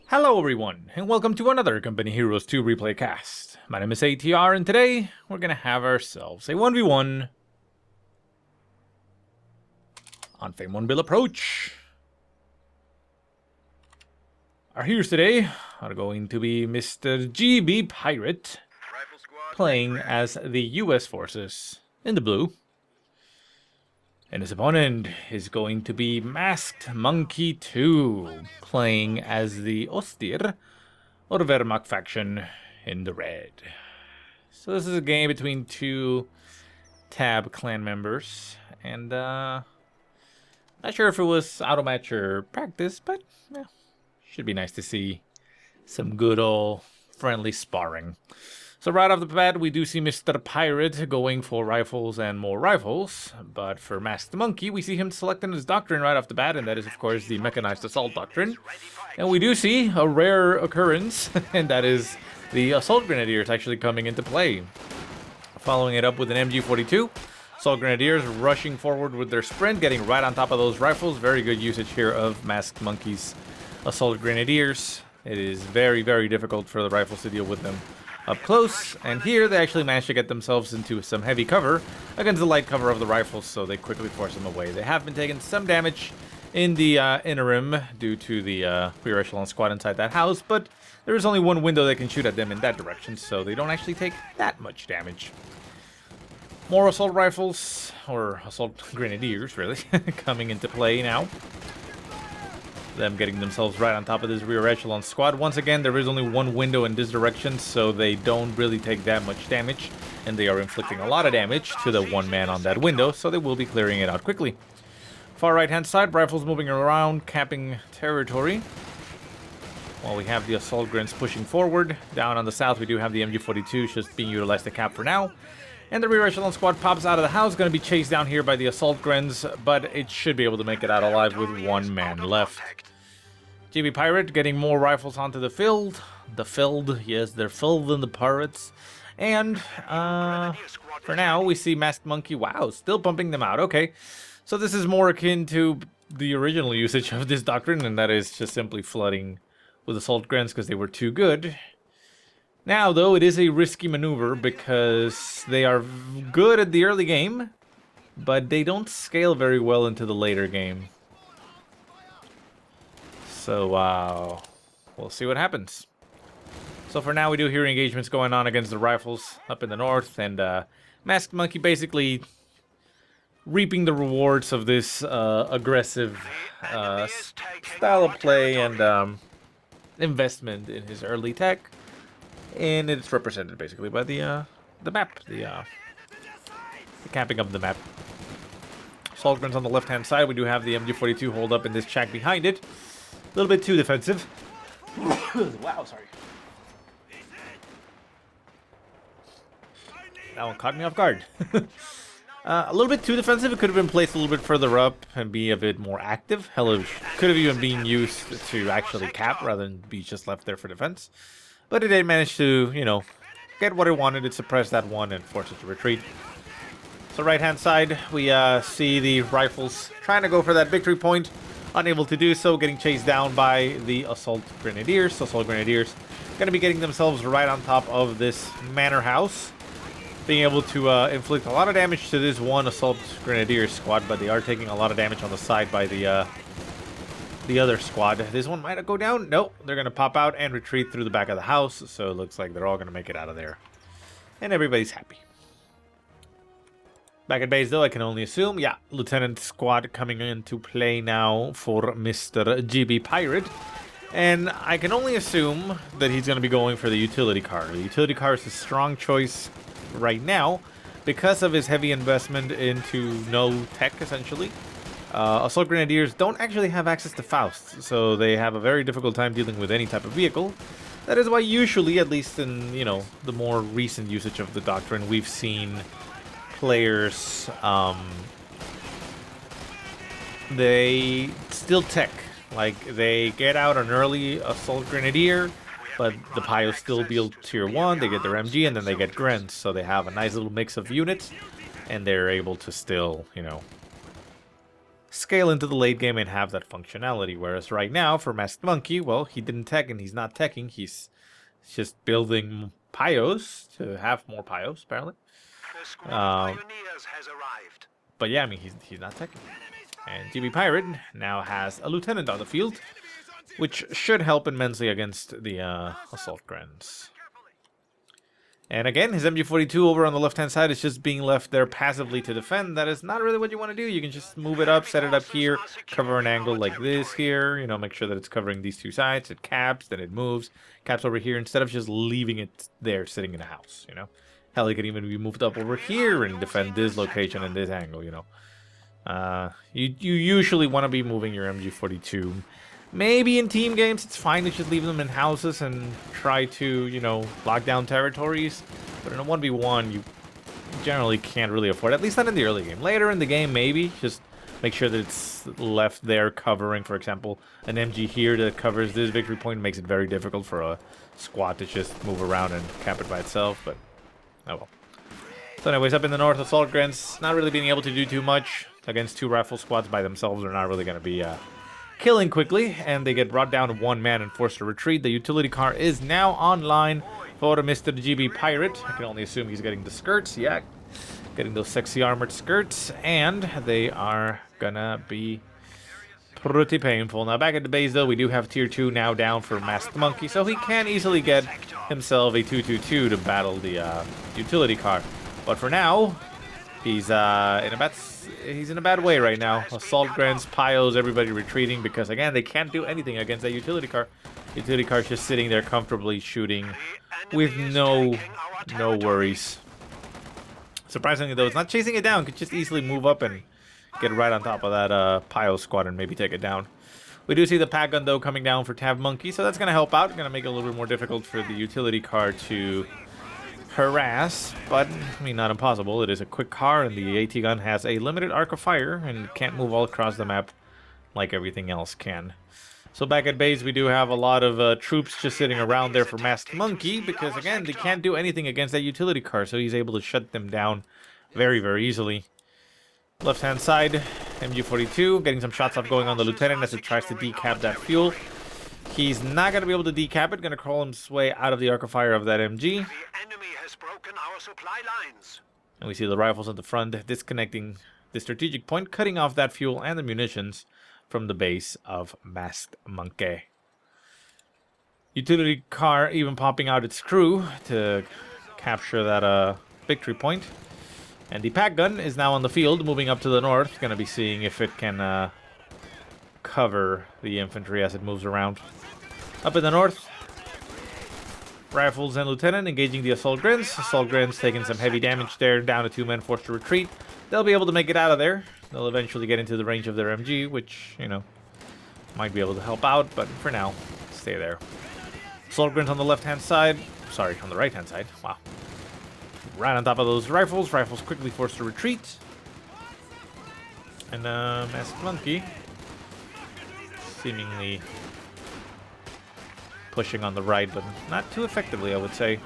Hello everyone, and welcome to another Company Heroes 2 replay cast. My name is ATR, and today we're gonna have ourselves a 1v1 on Faymonville Approach. Our heroes today are going to be Mr. GBPirate, playing as the US forces in the blue. And his opponent is going to be maskedmonkey2, playing as the Ostir or Wehrmacht faction in the red. So this is a game between two Tab clan members, and not sure if it was auto-match or practice, but yeah, should be nice to see some good old friendly sparring. So right off the bat, we do see Mr. Pirate going for rifles and more rifles, but for Masked Monkey, we see him selecting his Doctrine right off the bat, and that is, of course, the Mechanized Assault Doctrine. And we do see a rare occurrence, and that is the Assault Grenadiers actually coming into play. Following it up with an MG42, Assault Grenadiers rushing forward with their sprint, getting right on top of those rifles. Very good usage here of Masked Monkey's Assault Grenadiers. It is very, very difficult for the rifles to deal with them up close, and here they actually managed to get themselves into some heavy cover against the light cover of the rifles, so they quickly force them away. They have been taking some damage in the interim due to the rear echelon squad inside that house, but there is only one window they can shoot at them in that direction, so they don't actually take that much damage. More assault rifles, or assault grenadiers, really, coming into play now. Them getting themselves right on top of this rear echelon squad. Once again, there is only one window in this direction, so they don't really take that much damage, and they are inflicting a lot of damage to the one man on that window, so they will be clearing it out quickly. Far right hand side, rifles moving around, capping territory, while we have the assault grens pushing forward. Down on the south, we do have the MG42 just being utilized to cap for now. And the rear echelon squad pops out of the house, going to be chased down here by the assault grens, but it should be able to make it out alive with one man left. GBPirate getting more rifles onto the field. The field, yes, they're filled in the pirates. And for now, we see Masked Monkey, wow, still pumping them out. Okay, so this is more akin to the original usage of this doctrine, and that is just simply flooding with assault grens because they were too good. Now, though, it is a risky maneuver because they are good at the early game, but they don't scale very well into the later game. So, we'll see what happens. So for now, we do hear engagements going on against the rifles up in the north, and Masked Monkey basically reaping the rewards of this aggressive style of play and investment in his early tech. And it's represented basically by the map, the capping of the map. Assault grens on the left-hand side. We do have the MG42 hold up in this shack behind it. A little bit too defensive. Wow, sorry. That one caught me off guard. A little bit too defensive. It could have been placed a little bit further up and be a bit more active. Hell, it could have even been used to actually cap rather than be just left there for defense. But it did manage to, you know, get what it wanted. It suppressed that one and forced it to retreat. So right-hand side, we see the rifles trying to go for that victory point. Unable to do so, getting chased down by the Assault Grenadiers. Assault Grenadiers going to be getting themselves right on top of this manor house. Being able to inflict a lot of damage to this one Assault Grenadier squad, but they are taking a lot of damage on the side by the other squad. This one might go down. Nope, they're going to pop out and retreat through the back of the house, so it looks like they're all going to make it out of there. And everybody's happy. Back at base, though, I can only assume, yeah, Lieutenant Squad coming into play now for Mr. GBPirate. And I can only assume that he's going to be going for the utility car. The utility car is a strong choice right now because of his heavy investment into no tech, essentially. Assault Grenadiers don't actually have access to Faust, so they have a very difficult time dealing with any type of vehicle. That is why usually, at least in, you know, the more recent usage of the Doctrine, we've seen players, they still tech. Like, they get out an early Assault Grenadier, but the Pio still build tier 1, they get their MG, and then they get Grens, so they have a nice little mix of units, and they're able to still, you know, scale into the late game and have that functionality. Whereas right now, for Masked Monkey, well, he didn't tech and he's not teching. He's just building Pyos to have more Pyos, apparently. But yeah, I mean, he's not teching. And GBPirate now has a lieutenant on the field, which should help immensely against the assault grunts. And again, his MG42 over on the left-hand side is just being left there passively to defend. That is not really what you want to do. You can just move it up, set it up here, cover an angle like this here. You know, make sure that it's covering these two sides. It caps, then it moves. Caps over here instead of just leaving it there sitting in a house, you know. Hell, it could even be moved up over here and defend this location and this angle, you know. You usually want to be moving your MG42. Maybe in team games, it's fine to just leave them in houses and try to, you know, lock down territories. But in a 1v1, you generally can't really afford it, at least not in the early game. Later in the game, maybe. Just make sure that it's left there covering, for example, an MG here that covers this victory point. Makes it very difficult for a squad to just move around and cap it by itself, but oh well. So anyways, up in the north, Assault Grants not really being able to do too much against two rifle squads by themselves. They're not really going to be killing quickly, and they get brought down to one man and forced to retreat. The utility car is now online for Mr. GBPirate. I can only assume he's getting the skirts. Yeah, getting those sexy armored skirts, and they are gonna be pretty painful. Now back at the base though, we do have tier 2 now down for Masked Monkey, so he can easily get himself a 222 to battle the utility car. But for now, he's in a bad way right now. Assault grants, Pyos, everybody retreating because again they can't do anything against that utility car. Utility car's just sitting there comfortably shooting with no worries. Surprisingly though, it's not chasing it down. Could just easily move up and get right on top of that Pyo squad and maybe take it down. We do see the pack gun though coming down for Tab Monkey, so that's gonna help out. Gonna make it a little bit more difficult for the utility car to harass, but I mean not impossible. It is a quick car and the AT gun has a limited arc of fire and can't move all across the map like everything else can. So back at base we do have a lot of troops just sitting around there for Masked Monkey because again they can't do anything against that utility car, so he's able to shut them down very easily. Left hand side, MG42 getting some shots off going on the lieutenant as it tries to decap that fuel. He's not going to be able to decap it. Going to crawl his way out of the arc of fire of that MG. The enemy has broken our supply lines. And we see the rifles at the front disconnecting the strategic point, cutting off that fuel and the munitions from the base of Masked Monkey. Utility car even popping out its crew to capture that victory point. And the pack gun is now on the field, moving up to the north. Going to be seeing if it can cover the infantry as it moves around. Up in the north, rifles and lieutenant engaging the assault grins. Assault grins taking some heavy damage there, down to 2 men forced to retreat. They'll be able to make it out of there. They'll eventually get into the range of their MG, which, you know, might be able to help out, but for now, stay there. Assault grins on the left-hand side. Sorry, on the right-hand side. Wow. Right on top of those rifles. Rifles quickly forced to retreat. And Masked Monkey seemingly pushing on the right, but not too effectively, I would say.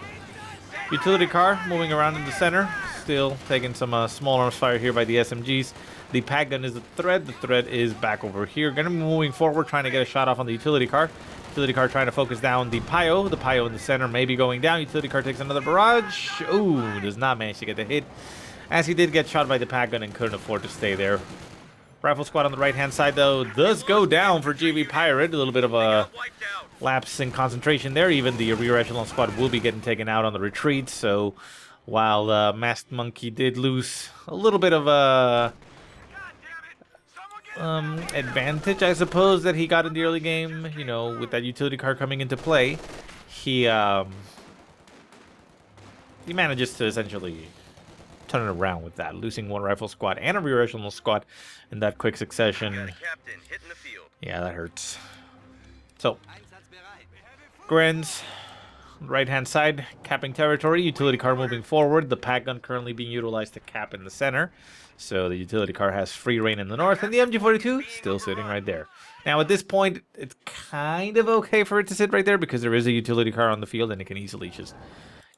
Utility car moving around in the center, still taking some small arms fire here by the SMGs. The pack gun is the thread. The thread is back over here. Gonna be moving forward, trying to get a shot off on the utility car. Utility car trying to focus down the Pyo. The Pyo in the center may be going down. Utility car takes another barrage. Ooh, does not manage to get the hit, as he did get shot by the pack gun and couldn't afford to stay there. Rifle squad on the right-hand side, though, does go down for GBPirate. A little bit of a lapse in concentration there. Even the rear echelon squad will be getting taken out on the retreat. So while Masked Monkey did lose a little bit of a advantage, I suppose, that he got in the early game, you know, with that utility car coming into play, he manages to essentially turn it around with that, losing one rifle squad and a rear echelon squad in that quick succession. Yeah, that hurts. So, Grins, right-hand side, capping territory. Utility car moving forward. The pack gun currently being utilized to cap in the center. So the utility car has free reign in the north, and the MG42 still sitting right there. Now, at this point, it's kind of okay for it to sit right there because there is a utility car on the field, and it can easily just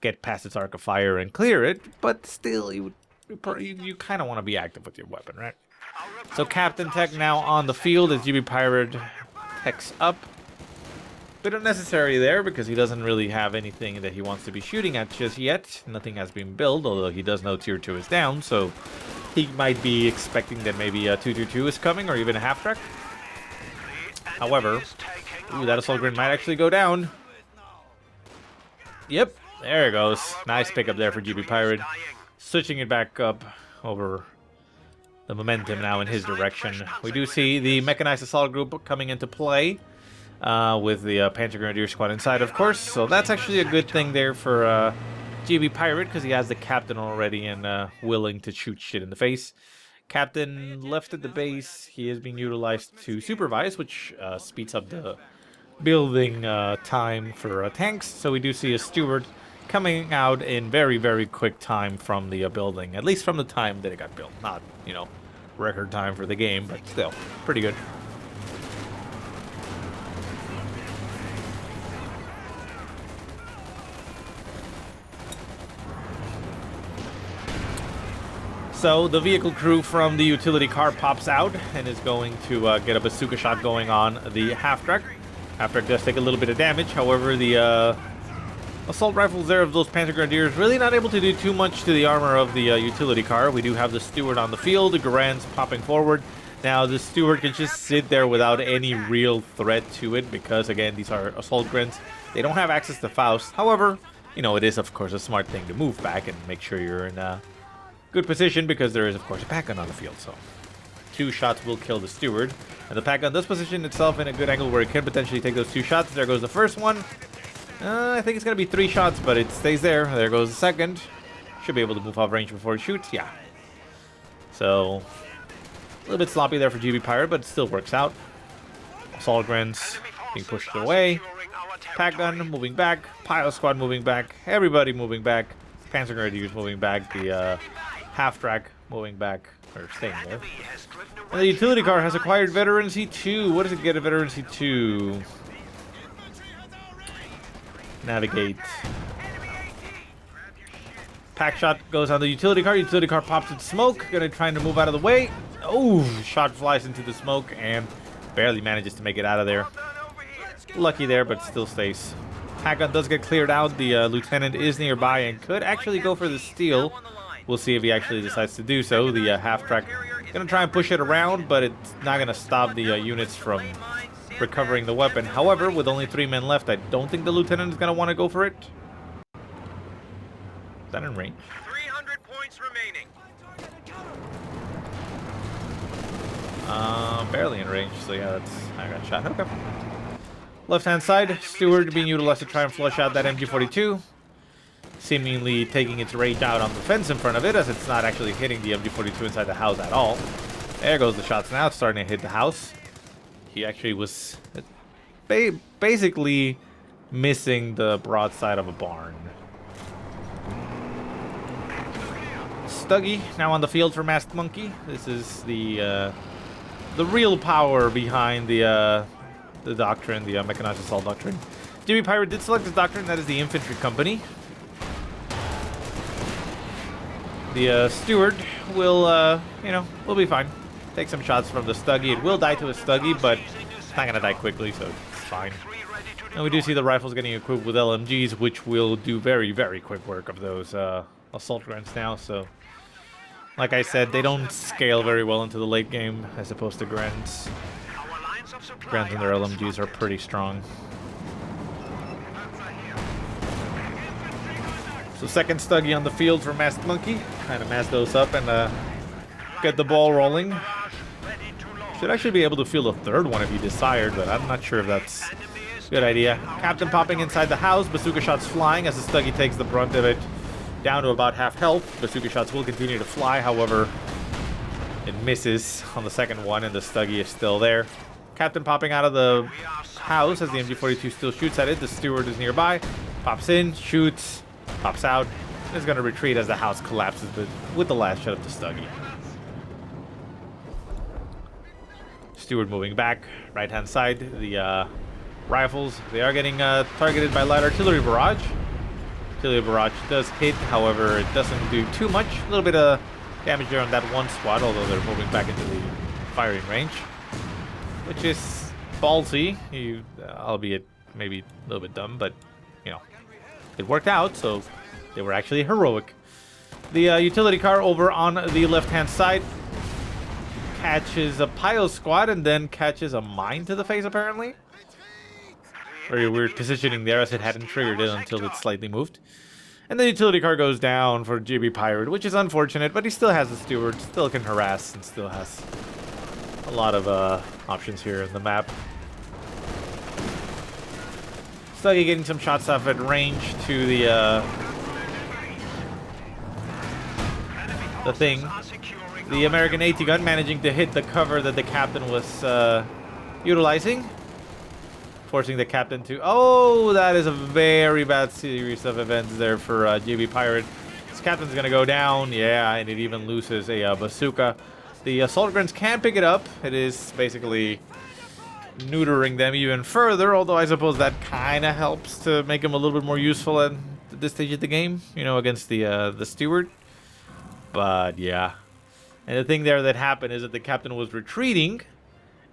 get past its arc of fire and clear it. But still, you kind of want to be active with your weapon, right? So Captain Tech now on the field as GBPirate techs up. Bit unnecessary there because he doesn't really have anything that he wants to be shooting at just yet. Nothing has been built, although he does know tier 2 is down, so he might be expecting that maybe a 222 is coming or even a half-track. However, ooh, that assault grid might actually go down. Yep, there it goes. Nice pickup there for GBPirate. Switching it back up over the momentum now in his direction. We do see the Mechanized assault group coming into play. With the Panzer Grenadier squad inside, of course. So that's actually a good thing there for GBPirate, because he has the captain already and willing to shoot shit in the face. Captain left at the base. He is being utilized to supervise, which speeds up the building time for tanks. So we do see a steward coming out in very, very quick time from the building. At least from the time that it got built. Not, you know, record time for the game, but still, pretty good. So the vehicle crew from the utility car pops out and is going to get a bazooka shot going on the half-track. Half-track does take a little bit of damage, however the assault rifles there of those Panzer Grenadiers really not able to do too much to the armor of the utility car. We do have the steward on the field, the Garand's popping forward. Now the steward can just sit there without any real threat to it because, again, these are assault Grens. They don't have access to Faust. However, you know, it is, of course, a smart thing to move back and make sure you're in good position because there is, of course, a pack gun on the field. So 2 shots will kill the steward. And the pack gun does position itself in a good angle where it can potentially take those 2 shots. There goes the first one. I think it's going to be 3 shots, but it stays there. There goes the second. Should be able to move off range before it shoots. Yeah. So a little bit sloppy there for GBPirate, but it still works out. Assault Grens being pushed away. Pack gun moving back. Pilot squad moving back. Everybody moving back. Panzer Grenadiers moving back. The half-track moving back, or staying there. And the utility car has acquired Veterancy 2. What does it get at Veterancy 2? Navigate. Pack shot goes on the utility car. Utility car pops in smoke. Gonna trying to move out of the way. Oh, shot flies into the smoke and barely manages to make it out of there. Lucky there, but still stays. Pack gun does get cleared out. The lieutenant is nearby and could actually go for the steal. We'll see if he actually decides to do so. The half-track gonna try and push it around, but it's not gonna stop the units from recovering the weapon. However, with only 3 men left, I don't think the lieutenant is gonna want to go for it. Is that in range? 300 points remaining. Barely in range, so yeah, I got shot. Okay. Left-hand side, steward being utilized to try and flush out that MG42. Seemingly taking its rage out on the fence in front of it, as it's not actually hitting the MG42 inside the house at all. There goes the shots now. It's starting to hit the house. He actually was basically missing the broadside of a barn. Stuggy now on the field for Masked Monkey. This is the real power behind the Doctrine, the Mechanized Assault Doctrine. GBPirate did select this Doctrine. That is the Infantry Company. The steward will, you know, will be fine. Take some shots from the Stuggy. It will die to a Stuggy, but it's not going to die quickly, so it's fine. And we do see the rifles getting equipped with LMGs, which will do very, very quick work of those assault grants now. So, like I said, they don't scale very well into the late game as opposed to grants. Grants and their LMGs are pretty strong. So second Stuggy on the field for Masked Monkey. Kind of mask those up and get the ball rolling. Should actually be able to field a third one if he desired, but I'm not sure if that's a good idea. Captain popping inside the house. Bazooka shots flying as the Stuggy takes the brunt of it. Down to about half health. Bazooka shots will continue to fly, however, it misses on the second one and the Stuggy is still there. Captain popping out of the house as the MG42 still shoots at it. The steward is nearby. Pops in, shoots, pops out. Is going to retreat as the house collapses, but with the last shot of the Stuggy. Steward moving back, right-hand side. The rifles, they are getting targeted by light artillery barrage. Artillery barrage does hit, however, it doesn't do too much. A little bit of damage there on that one squad, although they're moving back into the firing range, which is ballsy, albeit maybe a little bit dumb, but you know, it worked out, so they were actually heroic. The utility car over on the left-hand side catches a pile squad and then catches a mine to the face, apparently. Very weird positioning there, as it hadn't triggered it until it slightly moved. And the utility car goes down for GBPirate, which is unfortunate, but he still has a steward, still can harass, and still has a lot of options here in the map. Stuggy getting some shots off at range to the thing. The American AT gun managing to hit the cover that the captain was utilizing, forcing the captain to... Oh, that is a very bad series of events there for GBPirate. This captain's going to go down. Yeah, and it even loses a bazooka. The assault guns can pick it up. It is basically neutering them even further, although I suppose that kind of helps to make them a little bit more useful at this stage of the game, you know, against the steward. But yeah. And the thing there that happened is that the captain was retreating,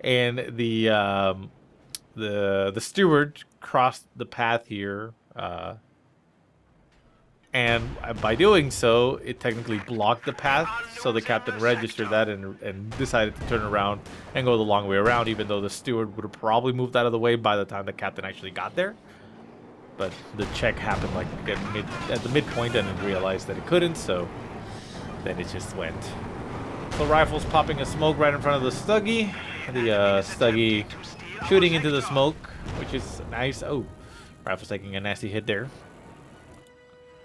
and the steward crossed the path here, and by doing so, it technically blocked the path, so the captain registered that and decided to turn around and go the long way around, even though the steward would have probably moved out of the way by the time the captain actually got there. But the check happened like at the midpoint, and it realized that it couldn't, so then it just went. So rifles popping a smoke right in front of the Stuggy. The Stuggy shooting into the smoke, which is nice. Oh, rifle's taking a nasty hit there.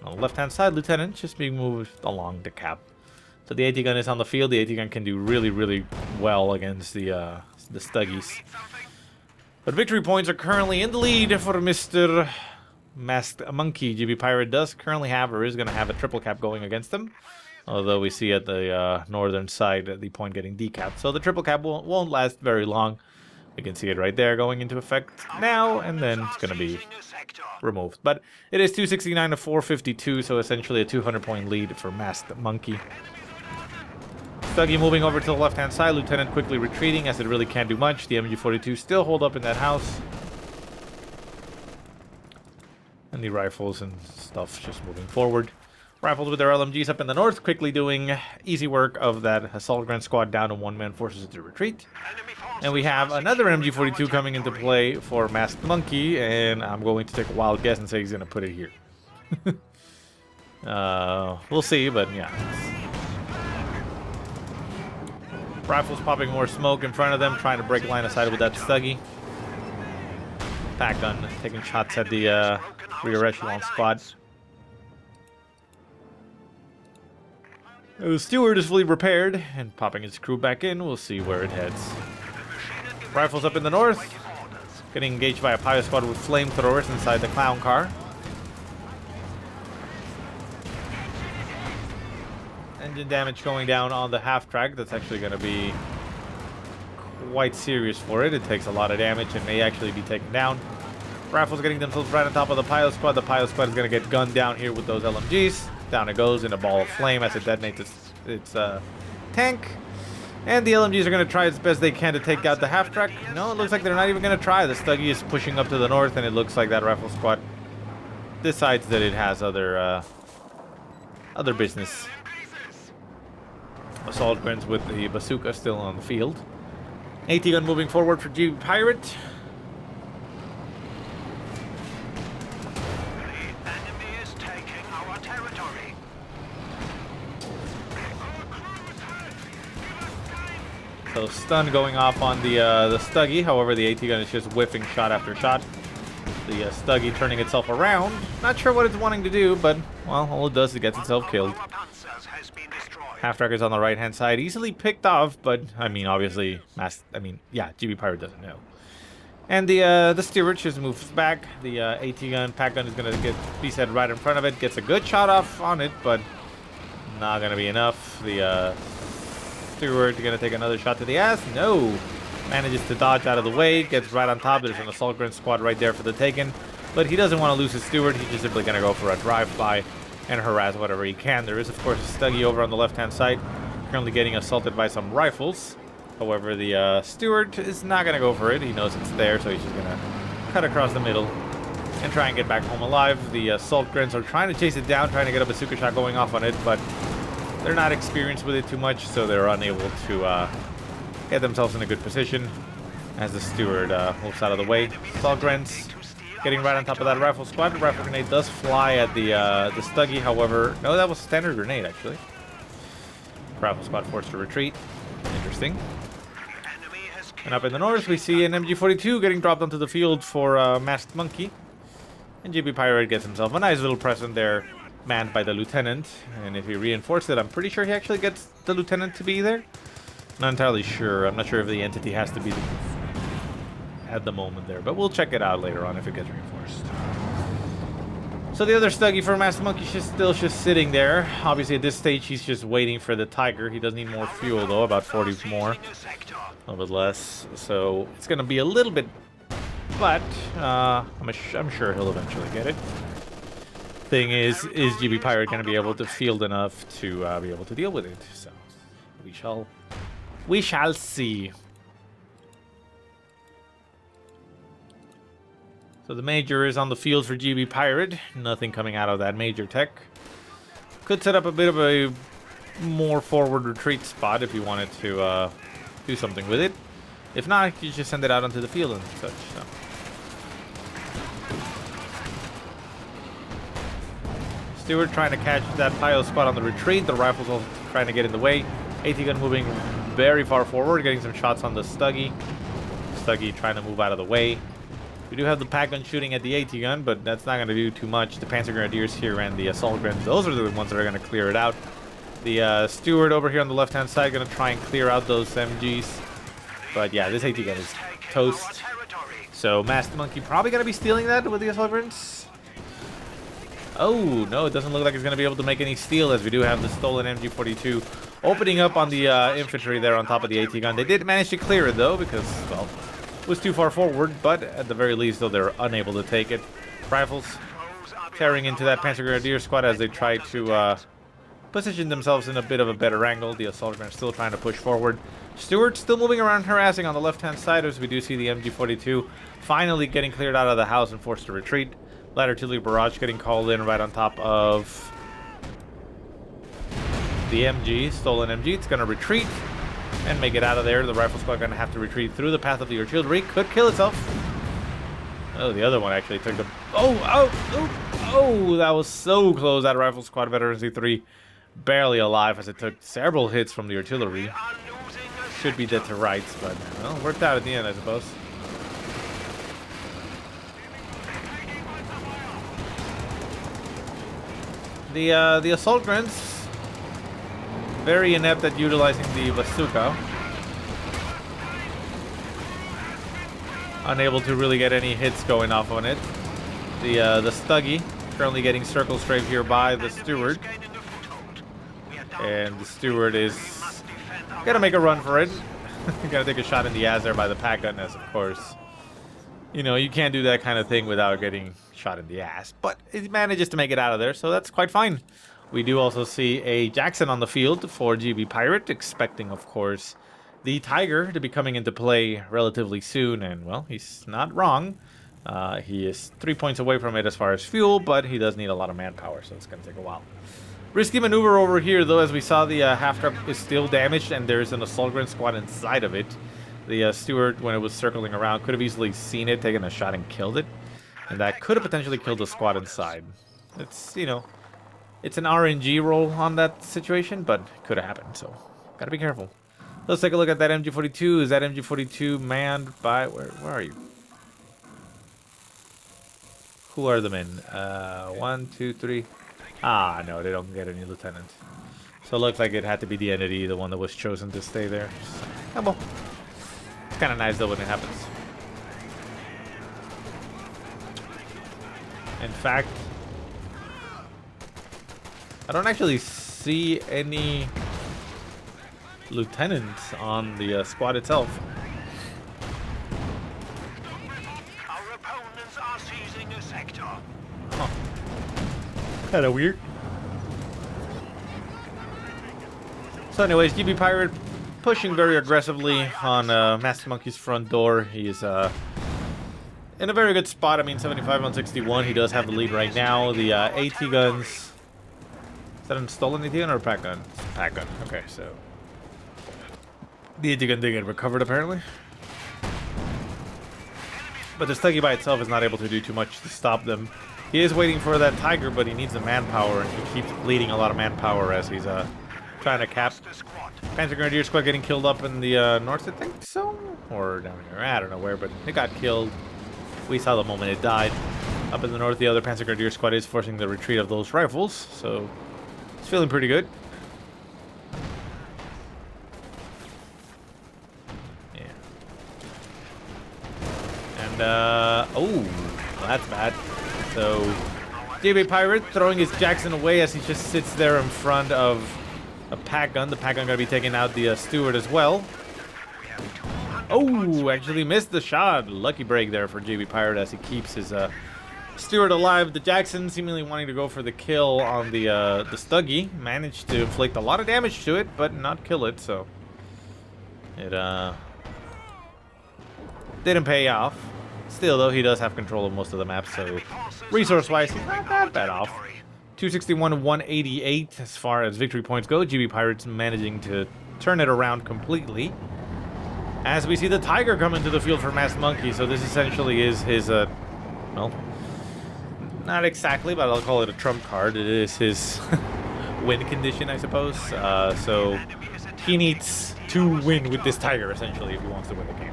On the left-hand side, Lieutenant just being moved along the cap. So the AT gun is on the field. The AT gun can do really, really well against the Stuggies. But victory points are currently in the lead for Mr. Masked Monkey. GBPirate does currently have, or is going to have, a triple cap going against them. Although we see at the northern side the point getting decapped. So the triple cap won't last very long. You can see it right there going into effect now, and then it's going to be removed. But it is 269 to 452, so essentially a 200-point lead for Masked Monkey. Stuggy moving over to the left-hand side. Lieutenant quickly retreating, as it really can't do much. The MG42 still hold up in that house. And the rifles and stuff just moving forward. Rifles with their LMGs up in the north, quickly doing easy work of that assault gun squad down to one man, forces it to retreat. And we have another MG42 coming into play for Masked Monkey, and I'm going to take a wild guess and say he's going to put it here. We'll see, but yeah. Rifles popping more smoke in front of them, trying to break line of sight with that Stuggy. Pack gun taking shots at the rear echelon squad. The steward is fully repaired and popping its crew back in. We'll see where it heads. Rifles up in the north, getting engaged by a pilot squad with flamethrowers inside the clown car. Engine damage going down on the half track. That's actually going to be quite serious for it. It takes a lot of damage and may actually be taken down. Rifles getting themselves right on top of the pilot squad. The pilot squad is going to get gunned down here with those LMGs. Down it goes in a ball of flame as it detonates its tank. And the LMGs are going to try as best they can to take out the half-track. No, it looks like they're not even going to try. The Stuggy is pushing up to the north, and it looks like that rifle squad decides that it has other business. Assault guns with the bazooka still on the field. AT gun moving forward for GBPirate. So stun going off on the Stuggy. However, the AT gun is just whiffing shot after shot. The Stuggy turning itself around. Not sure what it's wanting to do, but well, all it does is it gets itself killed. Half-track is on the right-hand side, easily picked off, but I mean, obviously, yeah, GBPirate doesn't know. And the steward just moves back. The AT gun, pack gun is gonna be set right in front of it. Gets a good shot off on it, but not gonna be enough. The steward gonna take another shot to the ass. No, manages to dodge out of the way. Gets right on top. There's an assault gun squad right there for the taken, but he doesn't want to lose his steward. He's just simply gonna go for a drive-by and harass whatever he can. There is, of course, a Stuggy over on the left-hand side. currently getting assaulted by some rifles. However, the steward is not going to go for it. He knows it's there, so he's just going to cut across the middle and try and get back home alive. The assault grunts are trying to chase it down, trying to get a bazooka shot going off on it, but they're not experienced with it too much, so they're unable to get themselves in a good position as the steward moves out of the way. Assault grunts getting right on top of that rifle squad. The rifle grenade does fly at the Stuggy, however... No, that was a standard grenade, actually. Rifle squad forced to retreat. Interesting. And up in the north, we see an MG42 getting dropped onto the field for Masked Monkey. And GBPirate gets himself a nice little present there, manned by the lieutenant. And if he reinforced it, I'm pretty sure he actually gets the lieutenant to be there. Not entirely sure. I'm not sure if the entity has to be at the moment there, but we'll check it out later on if it gets reinforced. So the other Stuggy for Masked Monkey is still just sitting there. Obviously at this stage he's just waiting for the Tiger. He does need more fuel though, about 40 more. A little bit less. So it's going to be a little bit, but I'm sure he'll eventually get it. Thing is GBPirate going to be able to field enough to be able to deal with it? So we shall see. So the Major is on the field for GBPirate. Nothing coming out of that Major tech. Could set up a bit of a more forward retreat spot if you wanted to do something with it. If not, you just send it out onto the field and such. So. Stewart trying to catch that pilot spot on the retreat. The rifles also trying to get in the way. AT gun moving very far forward, getting some shots on the Stuggy. Stuggy trying to move out of the way. We do have the pack gun shooting at the AT gun, but that's not going to do too much. The Panzer Grenadiers here and the assault guns, those are the ones that are going to clear it out. The steward over here on the left-hand side going to try and clear out those MGs. But yeah, this AT gun is toast. So Masked Monkey probably going to be stealing that with the assault guns. Oh, no, it doesn't look like it's going to be able to make any steal, as we do have the stolen MG42 opening up on the infantry there on top of the AT gun. They did manage to clear it, though, because, well, it was too far forward, but at the very least, though, they're unable to take it. Rifles tearing into that Panzer Grenadier squad as they try to position themselves in a bit of a better angle. The assault gun still trying to push forward. Stewart still moving around, harassing on the left-hand side, as we do see the MG42 finally getting cleared out of the house and forced to retreat. Light artillery barrage getting called in right on top of the MG, stolen MG. It's going to retreat and make it out of there. The rifle squad going to have to retreat through the path of the artillery. Could kill itself. Oh, the other one actually took the... Oh, that was so close. That rifle squad veteran C3 barely alive as it took several hits from the artillery. Should be dead to rights, but well, worked out at the end, I suppose. The assault grunts, very inept at utilizing the bazooka. Unable to really get any hits going off on it. The Stuggy currently getting circle strafe here by the steward. And the steward is gonna make a run for it. Gonna take a shot in the ass there by the pack gun, as of course, you know, you can't do that kind of thing without getting shot in the ass, but it manages to make it out of there, so that's quite fine. We do also see a Jackson on the field for GBPirate, expecting, of course, the Tiger to be coming into play relatively soon, and, well, he's not wrong. He is 3 points away from it as far as fuel, but he does need a lot of manpower, so it's going to take a while. Risky maneuver over here, though, as we saw the half-truck is still damaged, and there's an assault grunt squad inside of it. The steward, when it was circling around, could have easily seen it, taken a shot, and killed it. And that could have potentially killed the squad inside. It's, you know, it's an RNG roll on that situation, but it could have happened, so gotta be careful. Let's take a look at that MG42. Is that MG42 manned by... Where are you? Who are the men? 1, 2, 3... Ah, no, they don't get any lieutenant. So it looks like it had to be the entity, the one that was chosen to stay there. Oh, well. It's kind of nice, though, when it happens. In fact, I don't actually see any lieutenants on the squad itself. Our opponents are seizing a sector. Huh. Kind of weird. So anyways, GBPirate pushing very aggressively on Masked Monkey's front door. He's in a very good spot. I mean, 75 on 61. He does have the lead right now. The AT guns. Is that a stolen AT gun or a pack gun? It's a pack gun. Okay, so the AT gun did get recovered apparently. But the Stuggy by itself is not able to do too much to stop them. He is waiting for that Tiger, but he needs the manpower, and he keeps bleeding a lot of manpower as he's trying to cap. Panzer Grenadier Squad getting killed up in the north, I think so? Or down here, I don't know where, but it got killed. We saw the moment it died. Up in the north, the other Panzer Grenadier Squad is forcing the retreat of those rifles, so it's feeling pretty good. Yeah. And, oh, that's bad. So, GBPirate throwing his Jackson away as he just sits there in front of a pack gun. The pack gun gonna be taking out the Steward as well. Oh, actually missed the shot. Lucky break there for GBPirate as he keeps his Steward alive. The Jackson seemingly wanting to go for the kill on the Stuggy. Managed to inflict a lot of damage to it, but not kill it, so it didn't pay off. Still, though, he does have control of most of the map, so resource-wise, he's not that bad off. 261 to 188 as far as victory points go. GBPirate's managing to turn it around completely. As we see the Tiger come into the field for Masked Monkey, so this essentially is his, well, not exactly, but I'll call it a trump card. It is his win condition, I suppose. So he needs to win with this Tiger, essentially, if he wants to win the game.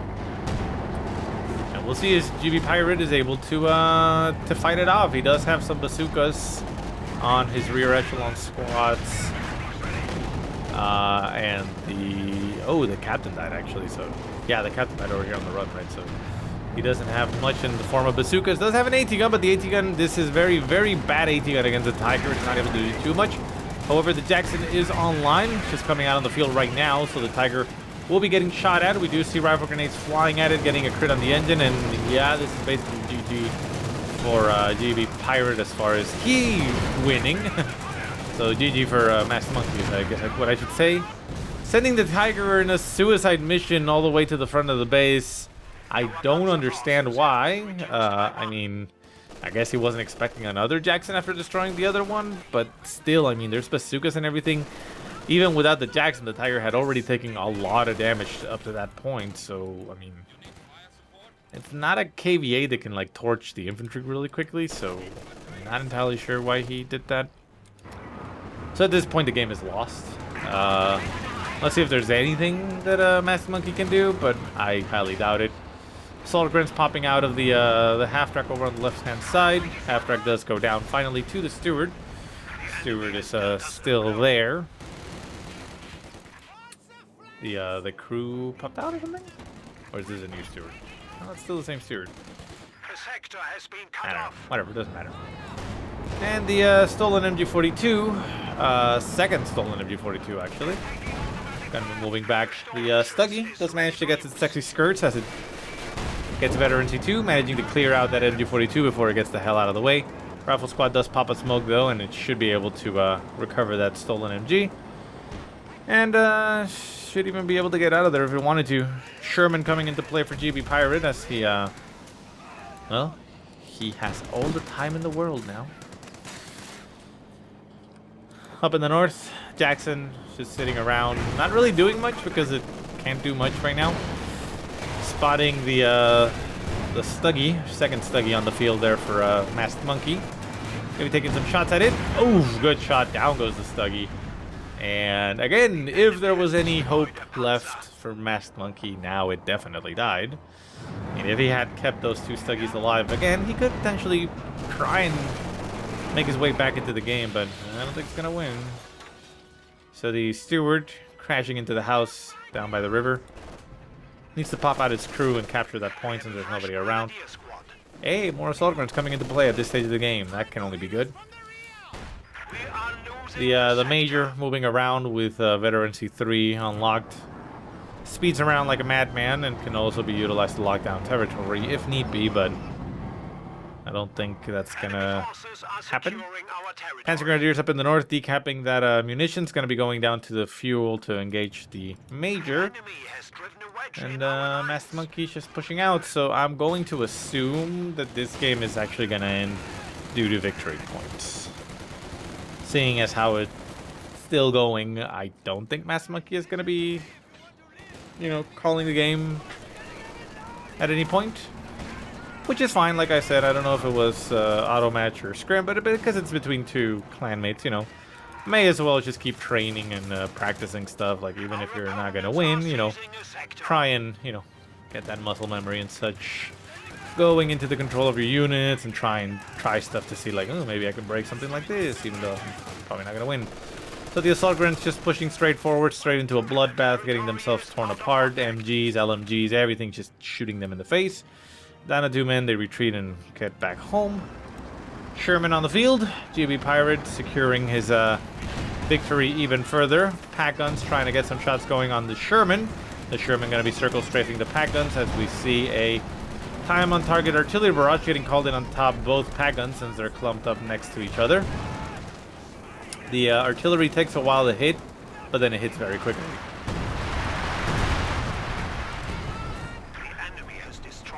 And we'll see as GBPirate is able to fight it off. He does have some bazookas on his rear echelon squads. And the captain died actually, so yeah, the captain died over here on the run, right? So he doesn't have much in the form of bazookas. Does have an AT gun, but the AT gun, this is very, very bad AT gun against the Tiger. It's not able to do too much. However, the Jackson is online, just coming out on the field right now, so the Tiger will be getting shot at. We do see rifle grenades flying at it, getting a crit on the engine, and yeah, this is basically GG for GBPirate as far as he winning. So GG for Masked Monkey, I guess what I should say. Sending the Tiger in a suicide mission all the way to the front of the base. I don't understand why. I mean, I guess he wasn't expecting another Jackson after destroying the other one, but still, I mean, there's bazookas and everything. Even without the Jackson, the Tiger had already taken a lot of damage up to that point, so, I mean, it's not a KVA that can, like, torch the infantry really quickly, so I'm not entirely sure why he did that. So at this point, the game is lost. Let's see if there's anything that Masked Monkey can do, but I highly doubt it. Assault grins popping out of the half-track over on the left-hand side. Half-track does go down finally to the Steward. Steward is still there. The crew popped out or something? Or is this a new Steward? No, it's still the same Steward. The sector has been I cut don't know. off. Whatever, doesn't matter. And the stolen MG42, second stolen MG42 actually. Kind of moving back. The Stuggy does manage to get to the sexy skirts as it gets Veteran C2, managing to clear out that MG42 before it gets the hell out of the way. Rifle squad does pop a smoke though, and it should be able to recover that stolen MG. And should even be able to get out of there if it wanted to. Sherman coming into play for GBPirate as he, well, he has all the time in the world now. Up in the north, Jackson just sitting around, not really doing much because it can't do much right now. Spotting the Stuggy, second Stuggy on the field there for Masked Monkey. Maybe taking some shots at it. Oh, good shot. Down goes the Stuggy. And again, if there was any hope left for Masked Monkey, now it definitely died. And if he had kept those two Stuggies alive again, he could potentially try and make his way back into the game, but I don't think it's gonna win. So the Steward crashing into the house down by the river. Needs to pop out his crew and capture that point since there's nobody around. Hey, more assault guns coming into play at this stage of the game. That can only be good. The Major moving around with Veteran C3 unlocked. Speeds around like a madman and can also be utilized to lock down territory if need be, but I don't think that's Enemy gonna forces are happen. securing our territory. Panzer Grenadiers up in the north, decapping that munitions. Gonna be going down to the fuel to engage the Major. Enemy has driven a wedge And in our Master lines. Monkey's just pushing out, so I'm going to assume that this game is actually gonna end due to victory points. Seeing as how it's still going, I don't think Master Monkey is gonna be, you know, calling the game at any point. Which is fine, like I said. I don't know if it was auto match or scrim, but because it's between two clanmates, you know, may as well just keep training and practicing stuff. Like, even if you're not gonna win, you know, try and, you know, get that muscle memory and such going into the control of your units and try stuff to see, like, oh, maybe I can break something like this, even though I'm probably not gonna win. So the assault grunts just pushing straight forward, straight into a bloodbath, getting themselves torn apart. MGs, LMGs, everything just shooting them in the face. Down to 2 men, they retreat and get back home. Sherman on the field. GBPirate securing his victory even further. Pack guns trying to get some shots going on the Sherman. The Sherman going to be circle strafing the pack guns as we see a time on target artillery barrage getting called in on top of both pack guns since they're clumped up next to each other. The artillery takes a while to hit, but then it hits very quickly.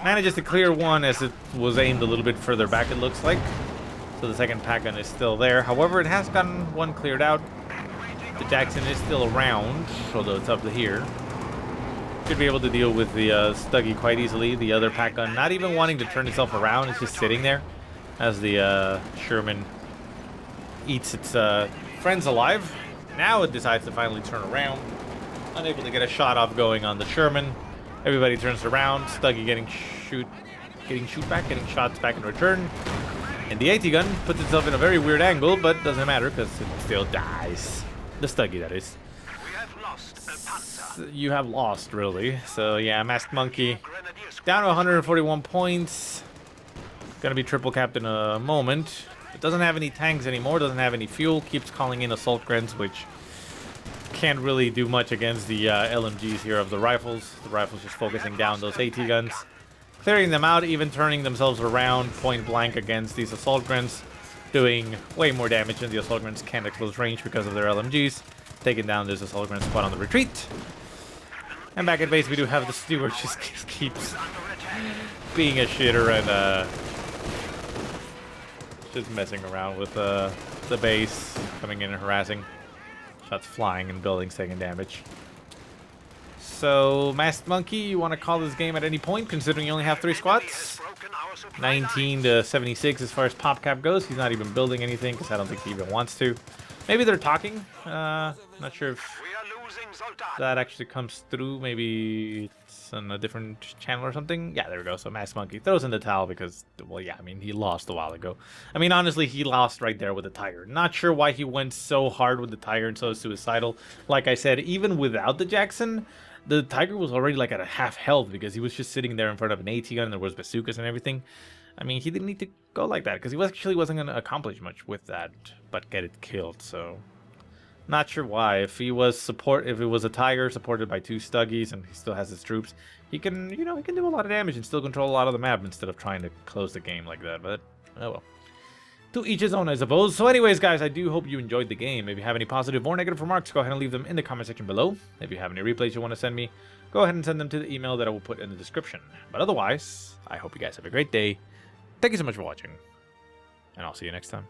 Manages to clear one as it was aimed a little bit further back, it looks like. So the second pack gun is still there. However, it has gotten one cleared out. The Jackson is still around, although it's up to here. Should be able to deal with the Stuggy quite easily. The other pack gun not even wanting to turn itself around. It's just sitting there as the Sherman eats its friends alive. Now it decides to finally turn around. Unable to get a shot off going on the Sherman. Everybody turns around. Stuggy getting shots back in return. And the AT gun puts itself in a very weird angle, but doesn't matter because it still dies. The Stuggy, that is. We have lost a panzer. You have lost, really. So yeah, Masked Monkey down to 141 points. Gonna be triple capped in a moment. It doesn't have any tanks anymore. Doesn't have any fuel. Keeps calling in assault grunts, which can't really do much against the LMGs here of the rifles. The rifles just focusing down those AT guns, clearing them out, even turning themselves around point blank against these assault grunts, doing way more damage than the assault grunts can at close range because of their LMGs, taking down this assault grunt squad on the retreat. And back at base, we do have the steward just keeps being a shitter and just messing around with the base, coming in and harassing. Shots flying and buildings taking damage. So, Masked Monkey, you want to call this game at any point, considering you only have 3 squads? 19 to 76 as far as pop cap goes. He's not even building anything because I don't think he even wants to. Maybe they're talking. Not sure if that actually comes through. Maybe it's on a different channel or something. Yeah, there we go. So Masked Monkey throws in the towel because, well, yeah, I mean, he lost a while ago. I mean, honestly, he lost right there with the Tiger. Not sure why he went so hard with the Tiger and so suicidal. Like I said, even without the Jackson, the Tiger was already like at a half health because he was just sitting there in front of an AT gun and there was bazookas and everything. I mean, he didn't need to go like that because he actually wasn't going to accomplish much with that, but get it killed. So, not sure why. If it was a Tiger supported by 2 Stuggies and he still has his troops, he can, you know, he can do a lot of damage and still control a lot of the map instead of trying to close the game like that. But oh well. To each his own, I suppose. So anyways, guys, I do hope you enjoyed the game. If you have any positive or negative remarks, go ahead and leave them in the comment section below. If you have any replays you want to send me, go ahead and send them to the email that I will put in the description. But otherwise, I hope you guys have a great day. Thank you so much for watching, and I'll see you next time.